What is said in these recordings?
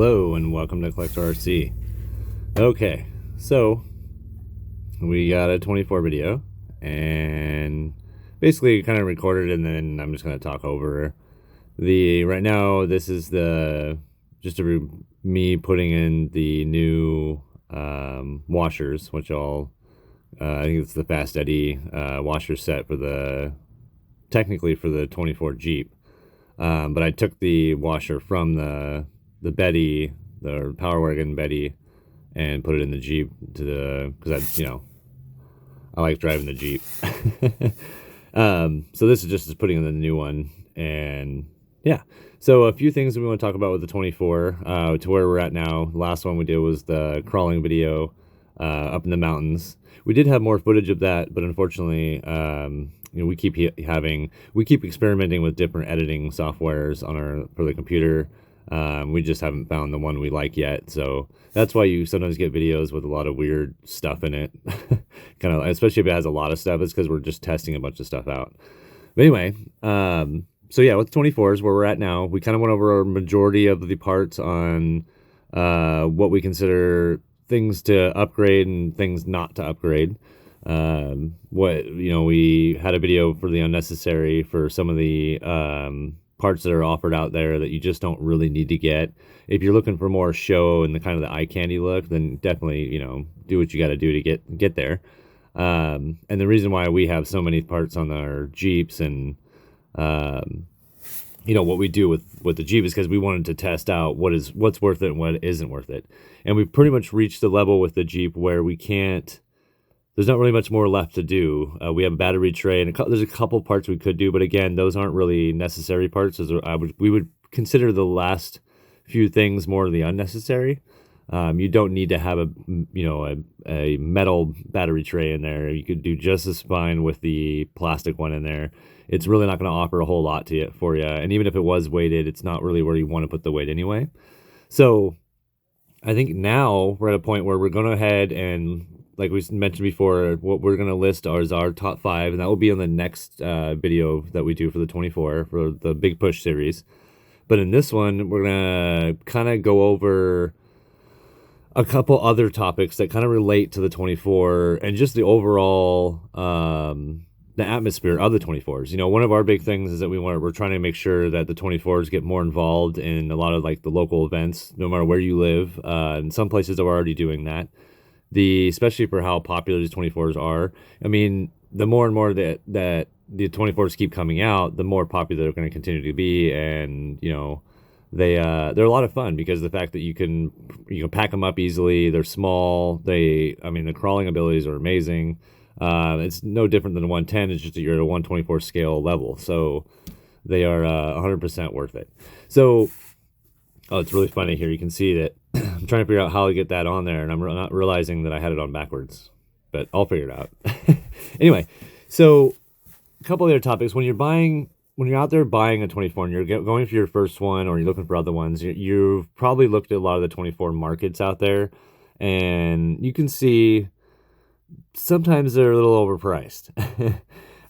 Hello and welcome to Collector RC. Okay, so we got a 24 video and basically kind of recorded, and then I'm just going to talk over right now. This is me putting in the new washers, which I think it's the Fast Eddy washer set technically for the 24 Jeep. But I took the washer from the Betty, the Power Wagon Betty, and put it in the Jeep because I like driving the Jeep. So this is just putting in the new one, and yeah. So a few things that we want to talk about with the 24 to where we're at now. The last one we did was the crawling video up in the mountains. We did have more footage of that, but unfortunately, we keep experimenting with different editing softwares for the computer. We just haven't found the one we like yet, so that's why you sometimes get videos with a lot of weird stuff in it. Kind of, especially if it has a lot of stuff. It's because we're just testing a bunch of stuff out. But anyway, so yeah, with 24s where we're at now, we kind of went over a majority of the parts on what we consider things to upgrade and things not to upgrade. We had a video for the unnecessary, for some of the parts that are offered out there that you just don't really need to get. If you're looking for more show and the kind of the eye candy look, then definitely, do what you got to do to get there. And the reason why we have so many parts on our Jeeps and, what we do with the Jeep is because we wanted to test out what's worth it and what isn't worth it. And we've pretty much reached the level with the Jeep where there's not really much more left to do. We have a battery tray and there's a couple parts we could do, but again, those aren't really necessary parts. We would consider the last few things more of the unnecessary. You don't need to have a metal battery tray in there. You could do just as fine with the plastic one in there. It's really not going to offer a whole lot for you. And even if it was weighted, it's not really where you want to put the weight anyway. So I think now we're at a point where we're going to head and, like we mentioned before, what we're going to list is our top 5, and that will be on the next video that we do for the 24, for the Big Push series. But in this one, we're going to kind of go over a couple other topics that kind of relate to the 24 and just the overall the atmosphere of the 24s. One of our big things is that we're trying to make sure that the 24s get more involved in a lot of like the local events, no matter where you live. And some places are already doing that. Especially for how popular these 24s are. I mean, the more and more that the 24s keep coming out, the more popular they're going to continue to be. And they're a lot of fun because the fact that you can pack them up easily. They're small. The crawling abilities are amazing. It's no different than a 110. It's just that you're at a 124 scale level. So they are 100% worth it. So, it's really funny here. You can see that I'm trying to figure out how to get that on there, and I'm not realizing that I had it on backwards, but I'll figure it out. Anyway, so a couple other topics. When you're out there buying a 24 and you're going for your first one, or you're looking for other ones, you've probably looked at a lot of the 24 markets out there, and you can see sometimes they're a little overpriced.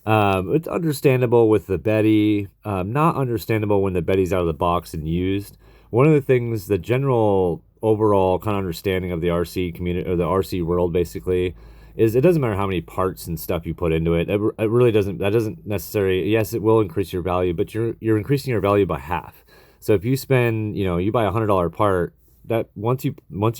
It's understandable with the Betty, not understandable when the Betty's out of the box and used. One of the things, the general overall kind of understanding of the RC community, or the RC world basically, is it doesn't matter how many parts and stuff you put into it. It really doesn't. That doesn't necessarily. Yes, it will increase your value, but you're increasing your value by half. So if you spend, you buy $100 part, that once you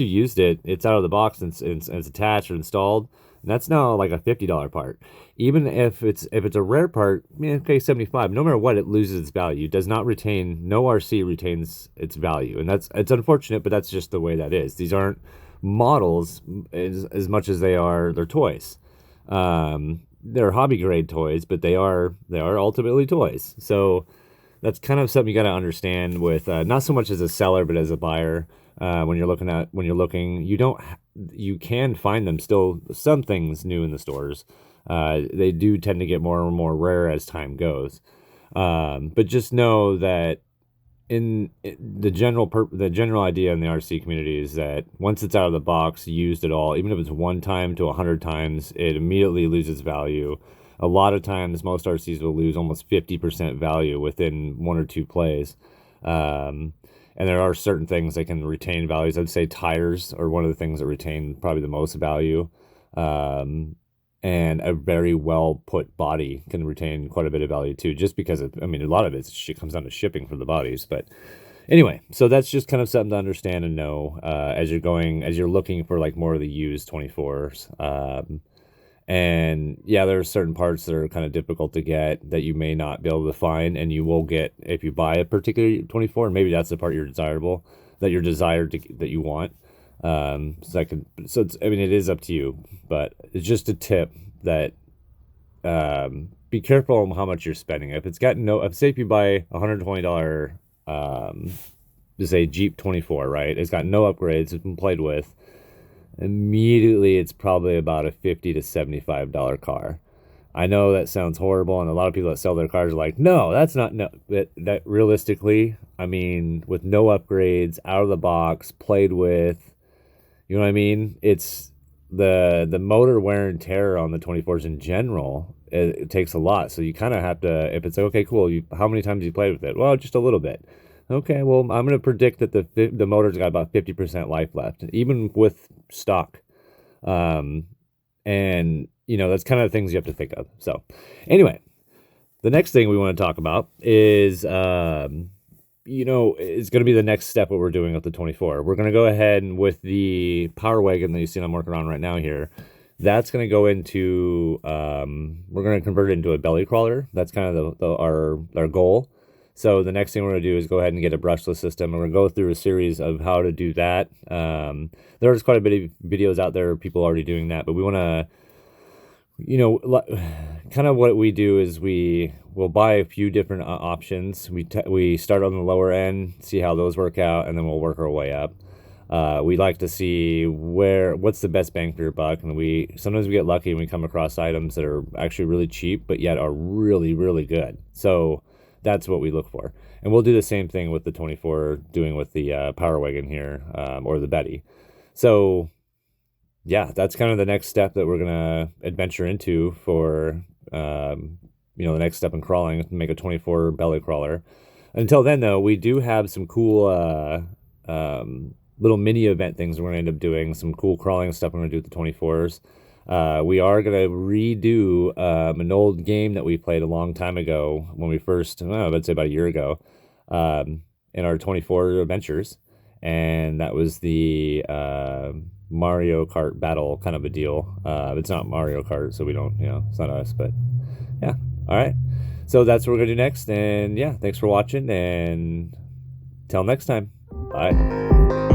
used it, it's out of the box and it's attached or installed. And that's now like a $50 part. Even if it's a rare part, okay, $75. No matter what, it loses its value. It does not retain. No RC retains its value, and it's unfortunate, but that's just the way that is. These aren't models as much as they're toys. They're hobby grade toys, but they are ultimately toys. So that's kind of something you got to understand with not so much as a seller, but as a buyer. When you're looking, you can find them still, some things new in the stores. They do tend to get more and more rare as time goes. But just know that the general idea in the RC community is that once it's out of the box, used at all, even if it's 1 time to 100 times, it immediately loses value. A lot of times, most RCs will lose almost 50% value within 1 or 2 plays. And there are certain things that can retain values. I'd say tires are one of the things that retain probably the most value. And a very well put body can retain quite a bit of value too, just because I mean, a lot of it comes down to shipping for the bodies. But anyway, so that's just kind of something to understand and know as you're looking for like more of the used 24s. And yeah, there are certain parts that are kind of difficult to get that you may not be able to find, and you will get if you buy a particular 24, and maybe that's the part that you want. So it's, I mean, it is up to you, but it's just a tip that be careful on how much you're spending. If it's got say if you buy $120 just a Jeep 24, right? It's got no upgrades, it's been played with. Immediately it's probably about a $50 to $75 car. I know that sounds horrible, and a lot of people that sell their cars are like, no, that's not, no, that realistically, I mean, with no upgrades, out of the box, played with, you know what I mean? It's the motor wear and tear on the 24s in general, it takes a lot. So you kind of have to, if it's okay, cool, how many times you played with it? Well, just a little bit. Okay, well, I'm going to predict that the motor's got about 50% life left, even with stock. And, you know, that's kind of the things you have to think of. So, anyway, the next thing we want to talk about is, you know, it's going to be the next step what we're doing with the 24. We're going to go ahead and with the Power Wagon that you see I'm working on right now here, that's going to go into, we're going to convert it into a belly crawler. That's kind of our goal. So the next thing we're going to do is go ahead and get a brushless system. We're going to go through a series of how to do that. There's quite a bit of videos out there, people already doing that, but we want to, you know, kind of what we do is we'll buy a few different options. We start on the lower end, see how those work out, and then we'll work our way up. We like to see what's the best bang for your buck, and sometimes we get lucky and we come across items that are actually really cheap, but yet are really, really good. So that's what we look for. And we'll do the same thing with the 24 doing with the Power Wagon here, or the Betty. So yeah, that's kind of the next step that we're going to adventure into for, you know, the next step in crawling, make a 24 belly crawler. Until then, though, we do have some cool little mini event things we're going to end up doing, some cool crawling stuff we're going to do with the 24s. We are going to redo an old game that we played a long time ago when we first, I'd say about a year ago, in our 24 adventures. And that was the Mario Kart battle kind of a deal. It's not Mario Kart, so we don't, you know, it's not us, but yeah. All right. So that's what we're going to do next. And yeah, thanks for watching, and till next time. Bye.